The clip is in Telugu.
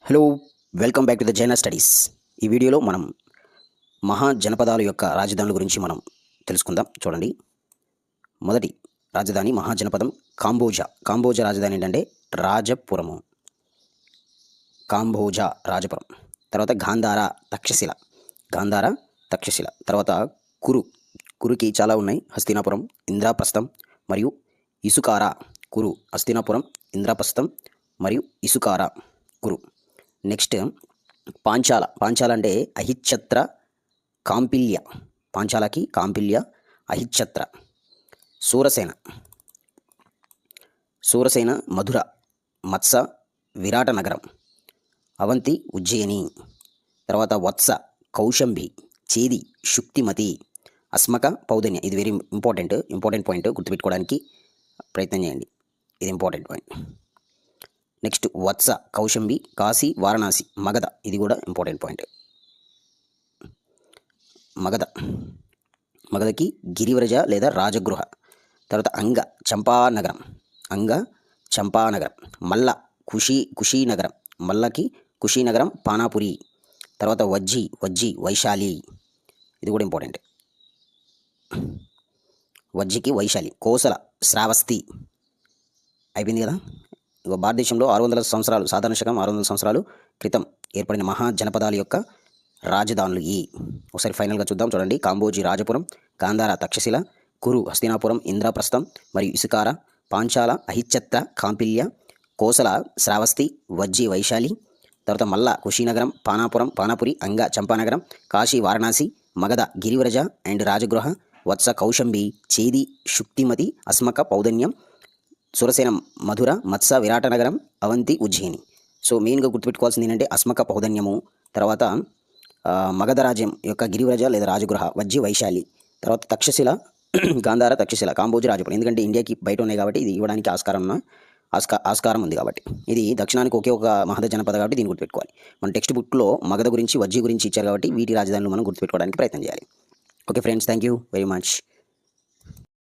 Hello, welcome back to the జైనా studies. ఈ వీడియోలో మనం మహాజనపదాల యొక్క రాజధానుల గురించి మనం తెలుసుకుందాం. చూడండి, మొదటి రాజధాని మహాజనపదం కాంబోజా. కాంబోజా రాజధాని ఏంటంటే రాజపురము, కాంబోజా రాజపురం. తర్వాత గాంధార తక్షశిల, గాంధార తక్షశిల. తర్వాత కురుకి చాలా ఉన్నాయి: హస్తినాపురం, ఇంద్రప్రస్థం మరియు ఇసుకార. కురు, హస్తినాపురం, ఇంద్రప్రస్థం మరియు ఇసుకార, కురు. నెక్స్ట్ పాంచాల అంటే అహిచ్ఛత్ర, కాంపిల్య. పాంచాలకి కాంపిల్య, అహిచ్ఛత్ర. సూరసేన మధుర, మత్స విరాట నగరం, అవంతి ఉజ్జయిని. తర్వాత వత్స కౌశంబి, చేది శుక్తిమతి, అస్మక పౌదన్య. ఇది వెరీ ఇంపార్టెంట్ పాయింట్, గుర్తుపెట్టుకోవడానికి ప్రయత్నం చేయండి. ఇది ఇంపార్టెంట్ పాయింట్. నెక్స్ట్ వత్స, కౌశంబి, కాశీ, వారణాసి, మగధ. ఇది కూడా ఇంపార్టెంట్ పాయింట్. మగధకి గిరివ్రజ లేదా రాజగృహ. తర్వాత చంపానగరం. మల్ల కుషీనగరం, మల్లకి కుషీనగరం, పానాపురి. తర్వాత వజ్జి వైశాలి. ఇది కూడా ఇంపార్టెంట్. వజ్జికి వైశాలి. కోసల శ్రావస్తి. అయిపోయింది కదా. భారతదేశంలో 600 సంవత్సరాలు, సాధారణ శకం 600 సంవత్సరాలు క్రితం ఏర్పడిన మహాజనపదాల యొక్క రాజధానులు ఒకసారి ఫైనల్గా చూద్దాం. చూడండి, కాంబోజీ రాజపురం, గాంధార తక్షశిల, కురు హస్తినాపురం, ఇంద్రప్రస్థం మరియు ఇసుకార, పాంచాల అహిచ్ఛత్ర, కాంపిల్య, కోసల శ్రావస్తి, వజ్జి వైశాలి. తర్వాత మల్ల కుషీనగరం, పానాపురి, చంపానగరం, కాశీ వారణాసి, మగధ గిరివ్రజ అండ్ రాజగృహ, వత్స కౌశంబి, చేది శుక్తిమతి, అస్మక పౌదన్యం, సురసేన మధుర, మత్స విరాట నగరం, అవంతి ఉజ్జయిని. సో మెయిన్గా గుర్తుపెట్టుకోవాల్సింది ఏంటంటే అస్మక పౌదన్యము, తర్వాత మగధ రాజ్యం యొక్క గిరివ్రజ లేదా రాజగృహ, వజ్జి వైశాలి. తర్వాత తక్షశిల, గాంధార తక్షశిల, కాంబోజీ రాజపురం. ఎందుకంటే ఇండియాకి బయట ఉన్నాయి కాబట్టి ఇది ఇవ్వడానికి ఆస్కారం ఉంది కాబట్టి. ఇది దక్షిణానికి ఒకే ఒక మహాజనపద కాబట్టి దీన్ని గుర్తుపెట్టుకోవాలి. మన టెక్స్ట్ బుక్లో మగధ గురించి, వజ్జి గురించి ఇచ్చారు కాబట్టి వీటి రాజధానులు మనం గుర్తుపెట్టుకోవడానికి ప్రయత్నం చేయాలి. Okay friends, thank you very much.